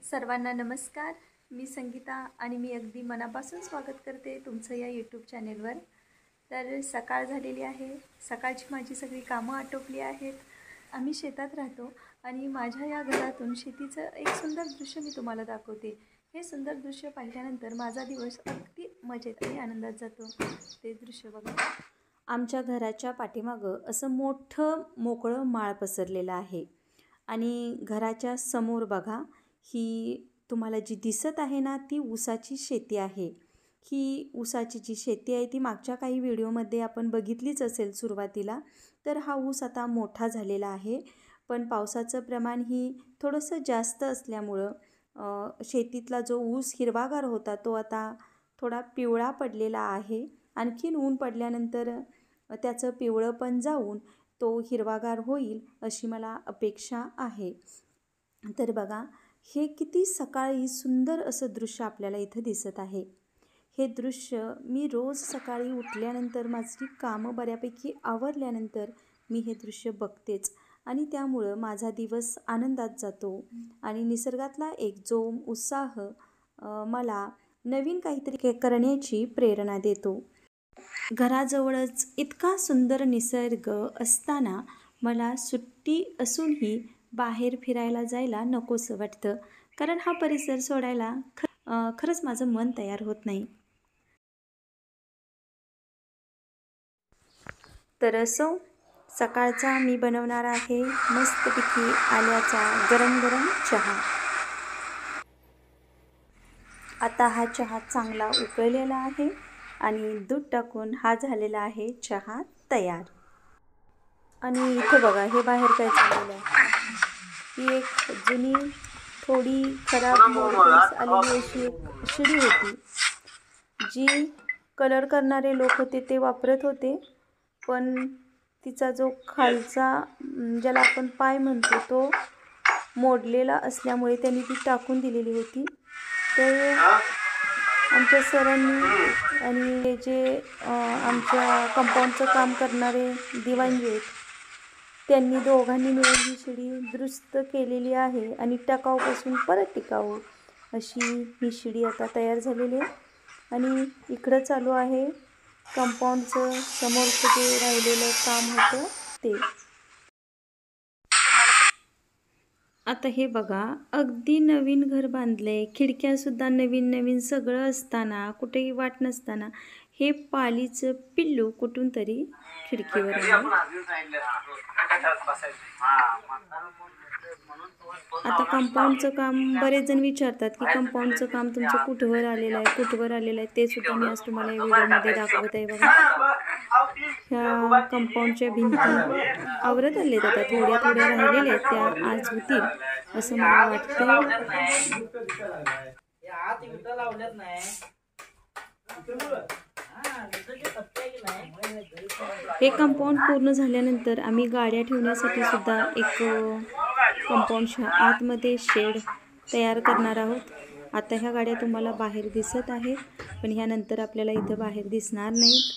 सर्वांना नमस्कार. मी संगीता आणि मी अगदी मनापासून स्वागत करते तुमचं या यूट्यूब चॅनेलवर. तर सकाळ झालेली आहे. सकाळची माझी सगळी कामं आटोपली आहेत. आम्ही शेतात राहतो आणि माझ्या या घरातून शेतीचं एक सुंदर दृश्य मी तुम्हाला दाखवते. हे सुंदर दृश्य पाहिल्यानंतर माझा दिवस अगदी मजेत आणि आनंदात जातो. ते दृश्य बघा. आमच्या घराच्या पाठीमागं असं मोठं मोकळं माळ पसरलेलं आहे आणि घराच्या समोर बघा, ही तुम्हाला जी दिसत आहे ना, ती ऊसाची शेती आहे. ही ऊसाची जी शेती आहे ती मागच्या काही व्हिडिओमध्ये आपण बघितलीच असेल सुरुवातीला. तर हा ऊस आता मोठा झालेला आहे, पण पावसाचं प्रमाण ही थोडंसं जास्त असल्यामुळं शेतीतला जो ऊस हिरवागार होता तो आता थोडा पिवळा पडलेला आहे. आणखीन ऊन पडल्यानंतर त्याचं पिवळं पण जाऊन तो हिरवागार होईल अशी मला अपेक्षा आहे. तर बघा, हे किती सकाळी सुंदर असं दृश्य आपल्याला इथं दिसत आहे. हे दृश्य मी रोज सकाळी उठल्यानंतर माझी कामं बऱ्यापैकी आवरल्यानंतर मी हे दृश्य बघतेच आणि त्यामुळं माझा दिवस आनंदात जातो आणि निसर्गातला एक जोम उत्साह मला नवीन काहीतरी करण्याची प्रेरणा देतो. घराजवळच इतका सुंदर निसर्ग असताना मला सुट्टी असूनही बाहेर फिरायला जायला नकोसं वाटतं, कारण हा परिसर सोडायला खरंच माझं मन तयार होत नाही. तर असो, सकाळचा मी बनवणार आहे मस्तपैकी आल्याचा गरम गरम चहा. आता हा चहा चांगला उकळलेला आहे आणि दूध टाकून हा झालेला आहे चहा तयार. आणि इथे बघा, हे बाहेर काय चाललेलं आहे. ही एक जुनी थोडी खराब मोडकळीस आलेली अशी एक शिडी होती, जी कलर करणारे लोक होते ते वापरत होते, पण तिचा जो खालचा ज्याला आपण पाय म्हणतो तो मोडलेला असल्यामुळे त्यांनी ती टाकून दिलेली होती. तर आमच्या सरांनी आणि जे आमच्या कंपाऊंडचं काम करणारे दिवाण जे आहेत त्यांनी दोघांनी मिळून ही शिडी दुरुस्त केलेली आहे आणि टाकाऊपासून परत टिकाऊ अशी ही शिडी आता तयार झालेली आहे. आणि इकडं चालू आहे कंपाऊंडचं समोरचं जे राहिलेलं काम होतं ते. आता हे बघा, अगदी नवीन घर बांधले, खिडक्यासुद्धा नवीन नवीन सगळं असताना, कुठेही वाट नसताना हे पालीचं पिल्लू कुठून तरी खिडकीवर आलं. आता कंपाऊंडचं काम बरेच जण विचारतात की कंपाऊंडचं काम तुमचं कुठवर आलेलं आहे, कुठवर आलेलं आहे. ते सुद्धा मी आज तुम्हाला या व्हिडिओमध्ये दाखवत आहे. बघा, ह्या कंपाऊंडच्या भिंती आवरत आले, आता थोड्या थोड्या राहिलेल्या आहेत, त्या आज होतील असं मला वाटतं. हे कंपाऊंड पूर्ण झाल्यानंतर आम्ही गाड्या ठेवण्यासाठी सुद्धा एक कंपाऊंडच्या आतमध्ये शेड तयार करणार आहोत. आता ह्या गाड्या तुम्हाला बाहेर दिसत आहेत, पण ह्यानंतर आपल्याला इथं बाहेर दिसणार नाहीत.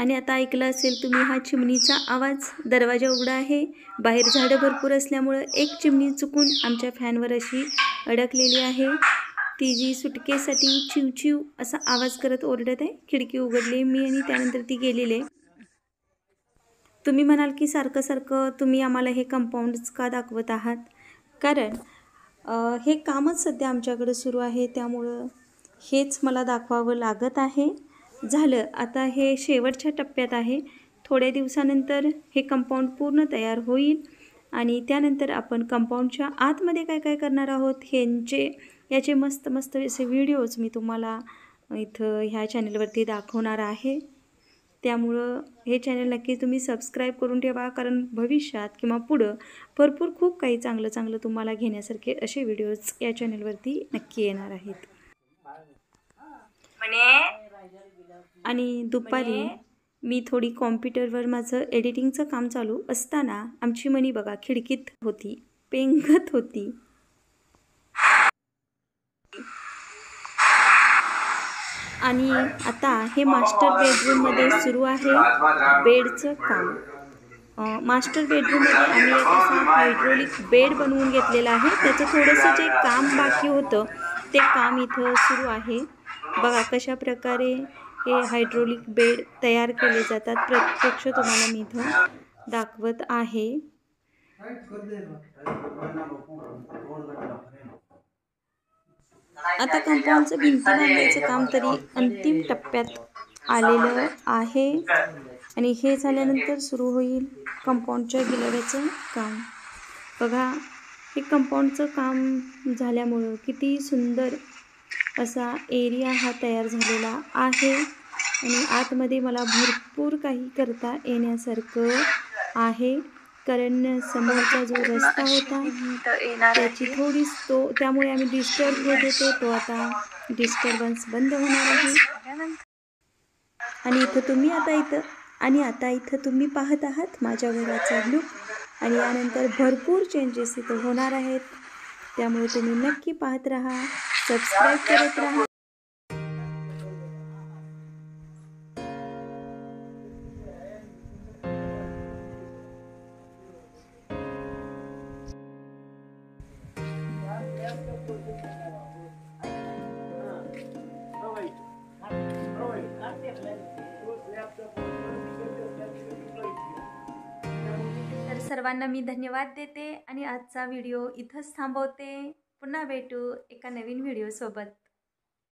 आणि आता ऐकलं असेल तुम्ही हा चिमणीचा आवाज. दरवाजा उघडा आहे, बाहेर झाडं भरपूर असल्यामुळं एक चिमणी चुकून आमच्या फॅनवर अशी अडकलेली आहे. ती जी सुटकेसाठी चिवचिव असा आवाज करत ओरडत आहे. खिडकी उघडली मी आणि त्यानंतर ती गेलेली आहे. तुम्ही म्हणाल की सारखं सारखं तुम्ही आम्हाला हे कंपाऊंड्स का दाखवत आहात? कारण हे कामच सध्या आमच्याकडे सुरू आहे, त्यामुळं हेच मला दाखवावं लागत आहे. झालं, आता हे शेवटच्या टप्प्यात आहे. थोड्या दिवसानंतर हे कंपाऊंड पूर्ण तयार होईल आणि त्यानंतर आपण कंपाऊंडच्या आतमध्ये काय काय करणार आहोत याचे मस्त मस्त असे व्हिडिओज मी तुम्हाला इथं ह्या चॅनलवरती दाखवणार आहे. त्यामुळं हे चॅनल नक्की तुम्ही सबस्क्राईब करून ठेवा, कारण भविष्यात किंवा पुढं भरपूर खूप काही चांगलं चांगलं तुम्हाला घेण्यासारखे असे व्हिडिओज या चॅनलवरती नक्की येणार आहेत. आणि दुपारी मी थोडी कॉम्प्युटरवर माझं एडिटिंगचं काम चालू असताना आमची मनी बघा खिडकीत होती, पेंगत होती. आणि आता हे मास्टर बेडरूममध्ये सुरू आहे बेडचं काम. मास्टर बेडरूममध्ये आम्ही एक असा हायड्रोलिक बेड बनवून घेतलेला आहे. त्याचं थोडंसं जे काम बाकी होतं ते काम इथं सुरू आहे. बघा कशा प्रकारे हे हायड्रोलिक बेड तयार केले जातात, प्रत्यक्ष तुम्हाला मी इथं दाखवत आहे. आता कंपाऊंडचं भिंती बांधायचं काम तरी अंतिम टप्प्यात आलेलं आहे आणि हे झाल्यानंतर सुरू होईल कंपाऊंडच्या गिलाव्याचं काम. बघा हे कंपाऊंडचं काम झाल्यामुळं किती सुंदर असा एरिया हा तयार झालेला आहे आणि आतमध्ये मला भरपूर काही करता येण्यासारखं आहे. कारण समोरचा जो रस्ता होता त्याची त्यामुळे आम्ही डिस्टर्ब होत होतो, तो आता डिस्टर्बन्स बंद होणार आहे. आणि आता इथं तुम्ही पाहत आहात माझ्या घराचा लुक आणि यानंतर भरपूर चेंजेस इथं होणार आहेत. त्यामुळे तुम्ही नक्की पाहत राहा, सबस्क्राईब करत राहा. तर सर्वांना मी धन्यवाद देते आणि आजचा व्हिडिओ इथंच थांबवते. पुन्हा भेटू एका नवीन व्हिडिओसोबत.